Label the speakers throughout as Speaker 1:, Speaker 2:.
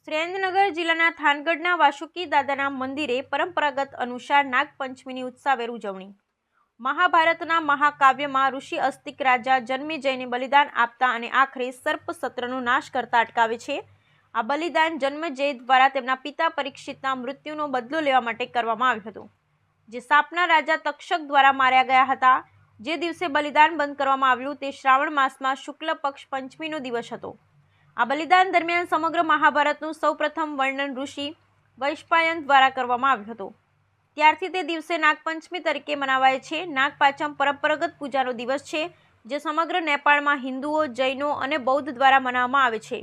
Speaker 1: સુરેન્દ્રનગર જિલ્લાના થાનગઢના વાસુકી દાદાના મંદિરે પરંપરાગત અનુસાર નાગપંચમીની ઉત્સાહભેર ઉજવણી। મહાભારતના મહાકાવ્યમાં ઋષિ અસ્તિક રાજા જન્મેજયને બલિદાન આપતા અને આખરે સર્પ સત્રનો નાશ કરતા અટકાવે છે। આ બલિદાન જન્મેજય દ્વારા તેમના પિતા પરીક્ષિતના મૃત્યુનો બદલો લેવા માટે કરવામાં આવ્યું હતું, જે સાપના રાજા તક્ષક દ્વારા માર્યા ગયા હતા। જે દિવસે બલિદાન બંધ કરવામાં આવ્યું તે શ્રાવણ માસમાં શુક્લ પક્ષ પંચમીનો દિવસ હતો। આ બલિદાન દરમિયાન સમગ્ર મહાભારતનું સૌપ્રથમ વર્ણન ઋષિ વૈશંપાયન દ્વારા કરવામાં આવ્યું હતું। ત્યારથી તે દિવસે નાગપંચમી તરીકે મનાવાય છે। નાગપાંચમ પરંપરાગત પૂજાનો દિવસ છે, જે સમગ્ર નેપાળમાં હિન્દુઓ, જૈનો અને બૌદ્ધ દ્વારા મનાવવામાં આવે છે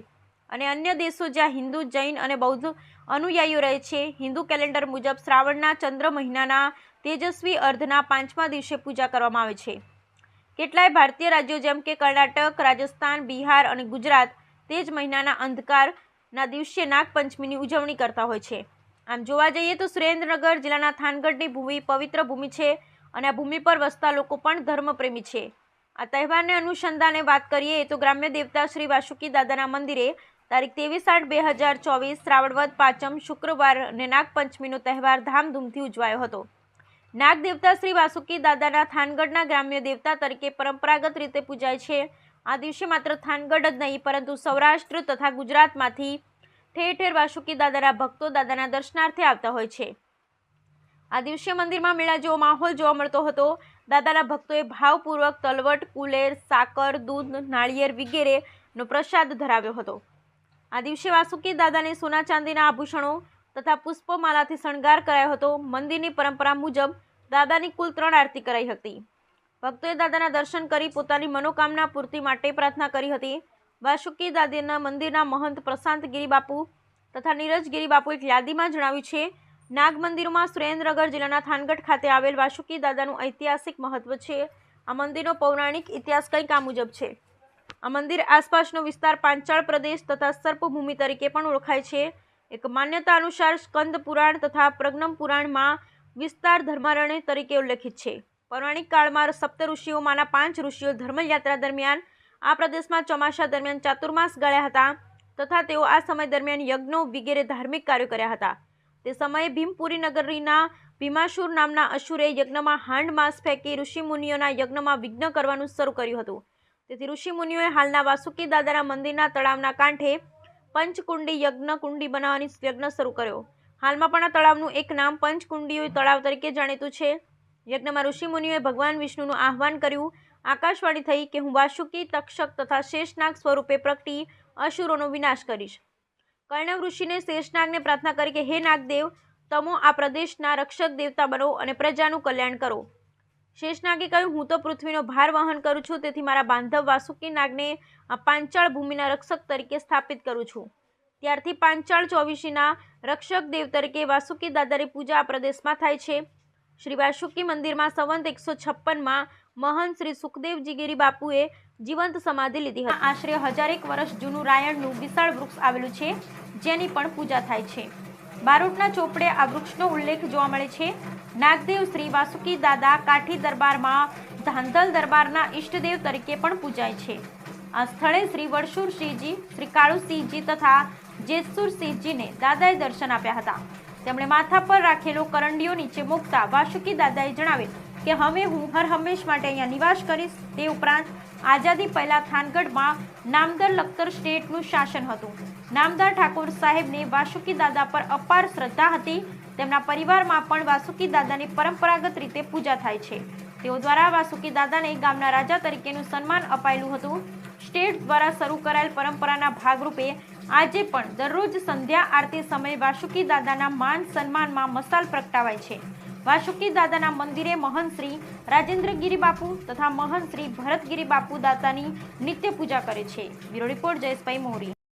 Speaker 1: અને અન્ય દેશો જ્યાં હિન્દુ, જૈન અને બૌદ્ધ અનુયાયીઓ રહે છે, હિન્દુ કેલેન્ડર મુજબ શ્રાવણના ચંદ્ર મહિનાના તેજસ્વી અર્ધના 5મા દિવસે પૂજા કરવામાં આવે છે। કેટલાય ભારતીય રાજ્યો જેમ કે કર્ણાટક, રાજસ્થાન, બિહાર અને ગુજરાત તે જ મહિનાના અંધકારના દિવસે નાગપંચમીની ઉજવણી કરતા હોય છે। આમ જોવા જઈએ તો સુરેન્દ્રનગર જિલ્લાના થાનગઢની ભૂમિ પવિત્ર ભૂમિ છે અને આ ભૂમિ પર વસતા લોકો પણ ધર્મપ્રેમી છે। આ તહેવારને અનુસંધાને વાત કરીએ તો ગ્રામ્ય દેવતા શ્રી વાસુકી દાદાના મંદિરે તારીખ 23/8/2024 શ્રાવણ વદ પાંચમ શુક્રવાર અને નાગપંચમીનો તહેવાર ધામધૂમથી ઉજવાયો હતો। નાગ દેવતા શ્રી વાસુકી દાદાના થાનગઢના ગ્રામ્ય દેવતા તરીકે પરંપરાગત રીતે પૂજાય છે। આ દિવસે માત્ર થાનગઢ જ નહીં પરંતુ સૌરાષ્ટ્ર તથા ગુજરાતમાંથી ઠેર ઠેર વાસુકી દાદાના ભક્તો દાદાના દર્શનાર્થે આવતા હોય છે। આ દિવસે મંદિરમાં મેળા જેવો માહોલ જોવા મળતો હતો। દાદાના ભક્તોએ ભાવપૂર્વક તલવટ, કુલેર, સાકર, દૂધ, નાળિયેર વગેરેનો પ્રસાદ ધરાવ્યો હતો। આ દિવસે વાસુકી દાદાને સોના ચાંદીના આભૂષણો તથા પુષ્પમાલાથી શણગાર કરાયો હતો। મંદિરની પરંપરા મુજબ દાદાની કુલ 3 આરતી કરાઈ હતી। ભક્તોએ દાદાના દર્શન કરી પોતાની મનોકામના પૂર્તિ માટે પ્રાર્થના કરી હતી। વાસુકી દાદાના મંદિરના મહંત પ્રશાંત ગિરી બાપુ તથા નીરજ ગિરી બાપુ એક યાદીમાં જણાવ્યું છે, નાગ મંદિરોમાં સુરેન્દ્રનગર જિલ્લાના થાનગઢ ખાતે આવેલ વાસુકી દાદાનું ઐતિહાસિક મહત્વ છે। આ મંદિરનો પૌરાણિક ઇતિહાસ કંઈક આ મુજબ છે। આ મંદિર આસપાસનો વિસ્તાર પાંચાળ પ્રદેશ તથા સર્પભૂમિ તરીકે પણ ઓળખાય છે। એક માન્યતા અનુસાર સ્કંદ પુરાણ તથા પ્રજ્ઞમ પુરાણમાં વિસ્તાર ધર્મારણ્ય તરીકે ઉલ્લેખિત છે। પૌરાણિક કાળમાં સપ્ત ઋષિઓમાંના 5 ઋષિઓ ધર્મયાત્રા દરમિયાન આ પ્રદેશમાં ચોમાસા દરમિયાન ચાતુર્માસ ગાળ્યા હતા તથા તેઓ આ સમય દરમિયાન યજ્ઞો વગેરે ધાર્મિક કાર્યો કર્યા હતા। તે સમયે ભીમપુરી નગરીના ભીમાસુર નામના અસુરે યજ્ઞમાં હાંડ માંસ ફેંકી ઋષિમુનિઓના યજ્ઞમાં વિઘ્ન કરવાનું શરૂ કર્યું હતું। તેથી ઋષિમુનિઓએ હાલના વાસુકી દાદાના મંદિરના તળાવના કાંઠે પંચકુંડી યજ્ઞ કુંડી બનાવવાની યજ્ઞ શરૂ કર્યો। હાલમાં પણ આ તળાવનું એક નામ પંચકુંડી તળાવ તરીકે જાણીતું છે। યજ્ઞમાં ઋષિમુનિઓએ ભગવાન વિષ્ણુનું આહ્વાન કર્યું। આકાશવાણી થઈ કે હું વાસુકી, તક્ષક તથા શેષનાગ સ્વરૂપે પ્રગટી અસુરોનો વિનાશ કરીશ। કર્ણવ ઋષિને શેષનાગને પ્રાર્થના કરી કે હે નાગદેવ, તમો આ પ્રદેશના રક્ષક દેવતા બનો અને પ્રજાનું કલ્યાણ કરો। શેષનાગે કહ્યું, હું તો પૃથ્વીનો ભાર વહન કરું છું, તેથી મારા બાંધવ વાસુકી નાગને આ પાંચાળ ભૂમિના રક્ષક તરીકે સ્થાપિત કરું છું। ત્યારથી પાંચાળ ચોવીસીના રક્ષક દેવ તરીકે વાસુકી દાદાની પૂજા આ પ્રદેશમાં થાય છે। શ્રી વાસુકી મંદિરમાં સંવંત 156માં મહંત શ્રી સુખદેવજી ગિરી બાપુએ જીવંત સમાધિ લીધી હતી। આશરે 1001 વર્ષ જૂનું રાયણનું વિશાળ વૃક્ષ આવેલું છે, જેની પણ પૂજા થાય છે। બારોટના ચોપડે આ વૃક્ષનો ઉલ્લેખ જોવા મળે છે। નાગદેવ શ્રી વાસુકી દાદા કાઠી દરબારમાં ધાંધલ દરબારના ઈષ્ટદેવ તરીકે પણ પૂજાય છે। આ સ્થળે શ્રી વરસુરસિંહજી, શ્રી કાળુસિંહજી તથા જેતસુરસિંહજીને દાદાએ દર્શન આપ્યા હતા। તેમણે માથા પર રાખેલો કરંડિયો નીચે મૂકતા વાસુકી દાદાએ જણાવેલ કે હવે હું હર હંમેશ માટે અહીંયા નિવાસ કરીશ। તે ઉપરાંત આઝાદી પહેલા થાનગઢમાં નામદર લખતર સ્ટેટનું શાસન હતું। નામદાર ઠાકોર સાહેબને વાસુકી દાદા પર અપાર શ્રદ્ધા હતી। તેમના પરિવારમાં પણ વાસુકી દાદાની પરંપરાગત રીતે પૂજા થાય છે। તેઓ દ્વારા વાસુકી દાદાને ગામના રાજા તરીકેનું સન્માન અપાયેલું હતું। સ્ટેટ દ્વારા શરૂ કરાયેલ પરંપરાના ભાગરૂપે આજે પણ દરરોજ સંધ્યા આરતી સમયે વાસુકી દાદાના માન સન્માનમાં મસાલ પ્રગટાવાય છે। વાસુકી દાદાના મંદિરે મહંત શ્રી રાજેન્દ્રગીરી બાપુ તથા મહંત શ્રી ભરતગીરી બાપુ દાતાની નિત્ય પૂજા કરે છે। બ્યુરો રિપોર્ટ જયેશભાઈ મોરી।